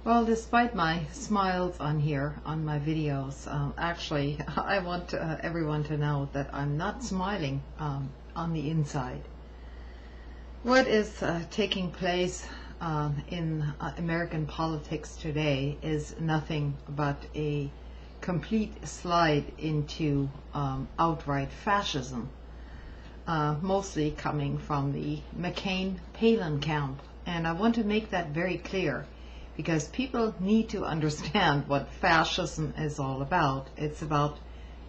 Well, despite my smiles on here on my videos, actually, I want everyone to know that I'm not smiling on the inside. What is taking place in American politics today is nothing but a complete slide into outright fascism, mostly coming from the McCain-Palin camp. And I want to make that very clear, because people need to understand what fascism is all about. It's about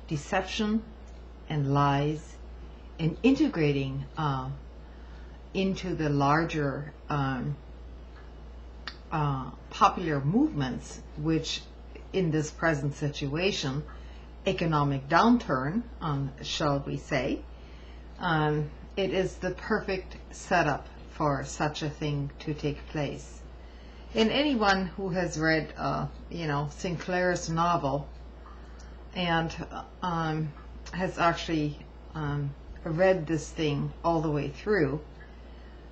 deception and lies and integrating into the larger popular movements, which in this present situation, economic downturn, shall we say, it is the perfect setup for such a thing to take place. And anyone who has read, Sinclair's novel and has actually read this thing all the way through,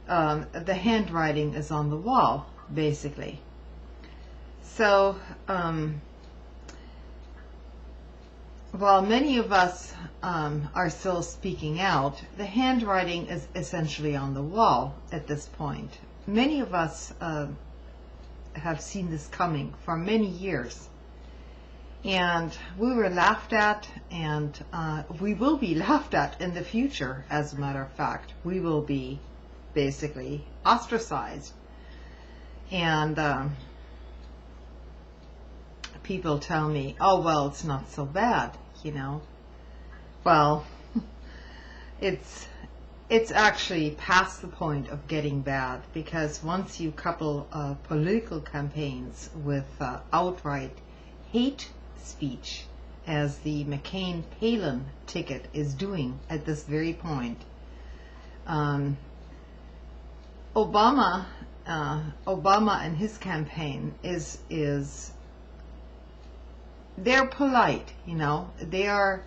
the handwriting is on the wall, basically. So, while many of us are still speaking out, the handwriting is essentially on the wall at this point. Many of us have seen this coming for many years, and we were laughed at, and we will be laughed at in the future. As a matter of fact, we will be basically ostracized, and people tell me, oh well, it's not so bad, well, it's actually past the point of getting bad, because once you couple political campaigns with outright hate speech, as the McCain-Palin ticket is doing at this very point, Obama and his campaign they're polite, they are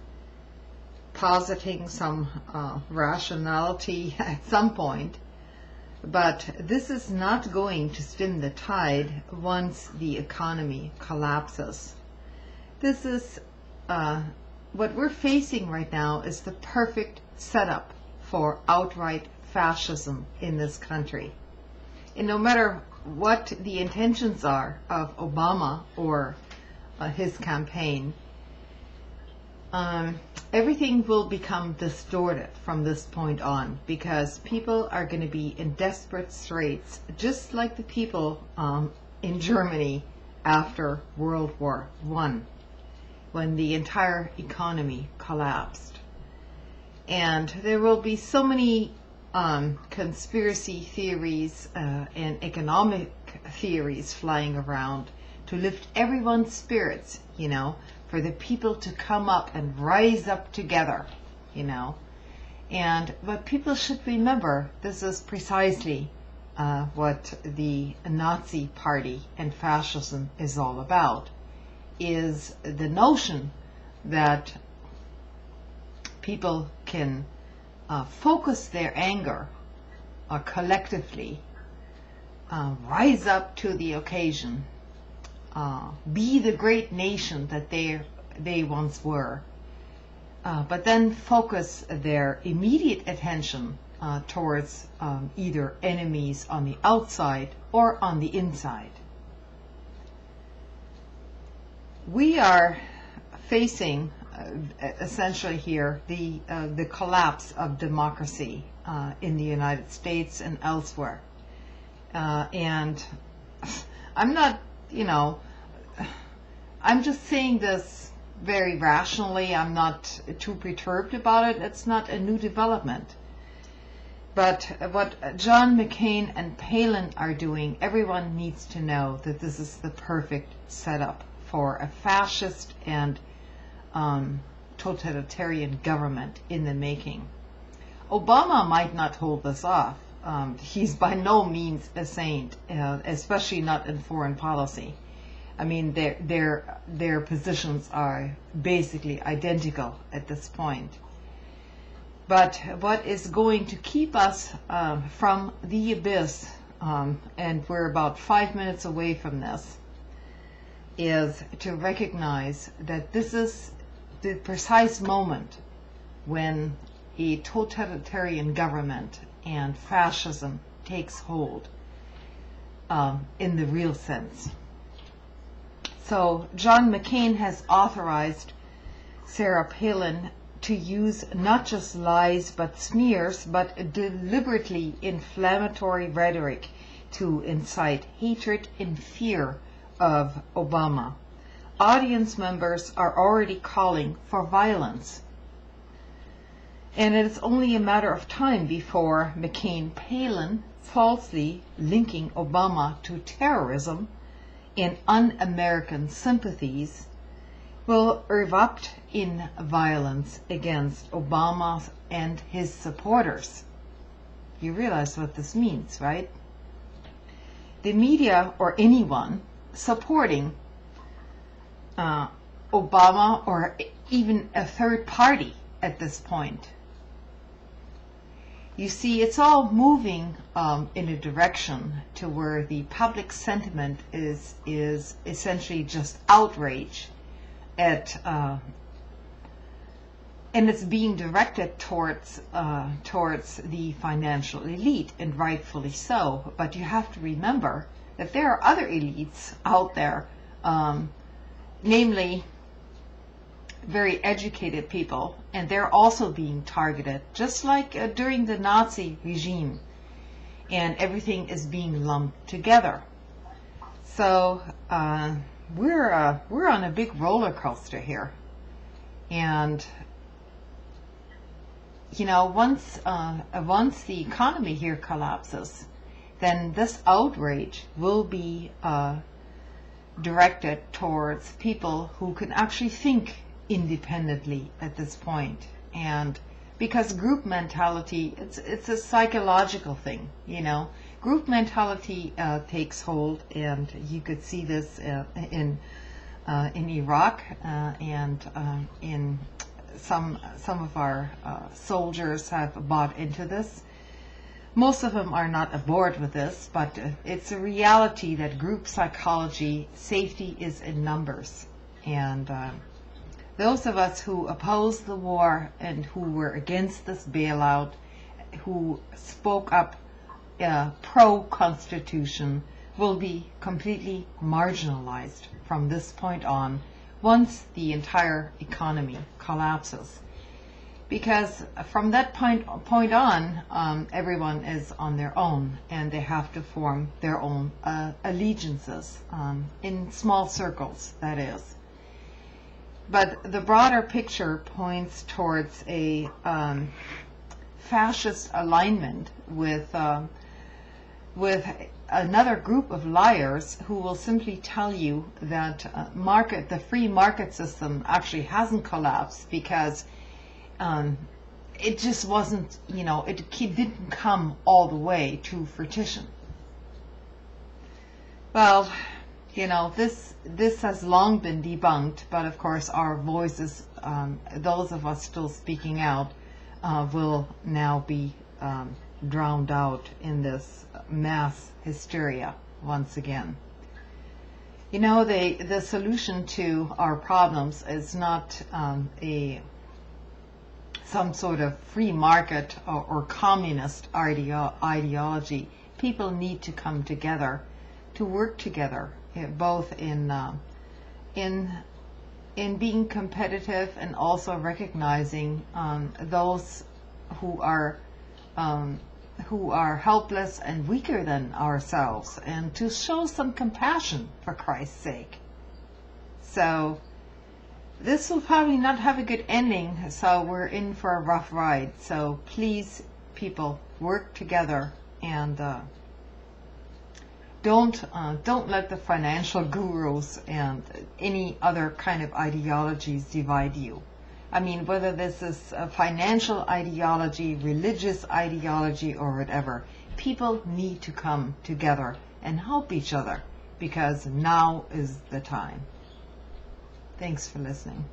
positing some rationality at some point, but this is not going to stem the tide once the economy collapses. This is what we're facing right now is the perfect setup for outright fascism in this country. And no matter what the intentions are of Obama or his campaign, everything will become distorted from this point on, because people are going to be in desperate straits, just like the people in Germany after World War I, when the entire economy collapsed. And there will be so many conspiracy theories and economic theories flying around to lift everyone's spirits, for the people to come up and rise up together, And what people should remember, this is precisely what the Nazi Party and fascism is all about, is the notion that people can focus their anger collectively, rise up to the occasion, be the great nation that they once were, but then focus their immediate attention towards either enemies on the outside or on the inside. We are facing essentially here the collapse of democracy in the United States and elsewhere, and I'm not, I'm just saying this very rationally. I'm not too perturbed about it. It's not a new development. But what John McCain and Palin are doing, everyone needs to know that this is the perfect setup for a fascist and totalitarian government in the making. Obama might not hold this off. He's by no means a saint, especially not in foreign policy. I mean, their positions are basically identical at this point. But what is going to keep us from the abyss, and we're about 5 minutes away from this, is to recognize that this is the precise moment when a totalitarian government and fascism takes hold in the real sense. So John McCain has authorized Sarah Palin to use not just lies but smears, but deliberately inflammatory rhetoric to incite hatred and fear of Obama. Audience members are already calling for violence. And it is only a matter of time before McCain-Palin, falsely linking Obama to terrorism and un-American sympathies, will erupt in violence against Obama and his supporters. You realize what this means, right? The media or anyone supporting Obama or even a third party at this point. You see, it's all moving in a direction to where the public sentiment is essentially just outrage at, and it's being directed towards the financial elite, and rightfully so. But you have to remember that there are other elites out there, namely very educated people, and they're also being targeted, just like during the Nazi regime, and everything is being lumped together. So we're on a big roller coaster here, and you know, once the economy here collapses, then this outrage will be directed towards people who can actually think independently at this point. And because group mentality, it's a psychological thing, you know. Group mentality takes hold, and you could see this in Iraq and in some of our soldiers have bought into this. Most of them are not aboard with this, but it's a reality that group psychology, safety is in numbers. And those of us who opposed the war and who were against this bailout, who spoke up pro-Constitution, will be completely marginalized from this point on once the entire economy collapses. Because from that point on, everyone is on their own, and they have to form their own allegiances in small circles, that is. But the broader picture points towards a fascist alignment with another group of liars who will simply tell you that the free market system actually hasn't collapsed because it just wasn't, you know, it didn't come all the way to fruition. Well, you know, this has long been debunked, but of course our voices, those of us still speaking out, will now be drowned out in this mass hysteria once again. You know, the solution to our problems is not some sort of free market or communist ideology. People need to come together, to work together, both in being competitive and also recognizing those who are helpless and weaker than ourselves, and to show some compassion, for Christ's sake. So this will probably not have a good ending, so we're in for a rough ride. So please, people, work together, and don't let the financial gurus and any other kind of ideologies divide you. I mean, whether this is a financial ideology, religious ideology, or whatever, people need to come together and help each other, because now is the time. Thanks for listening.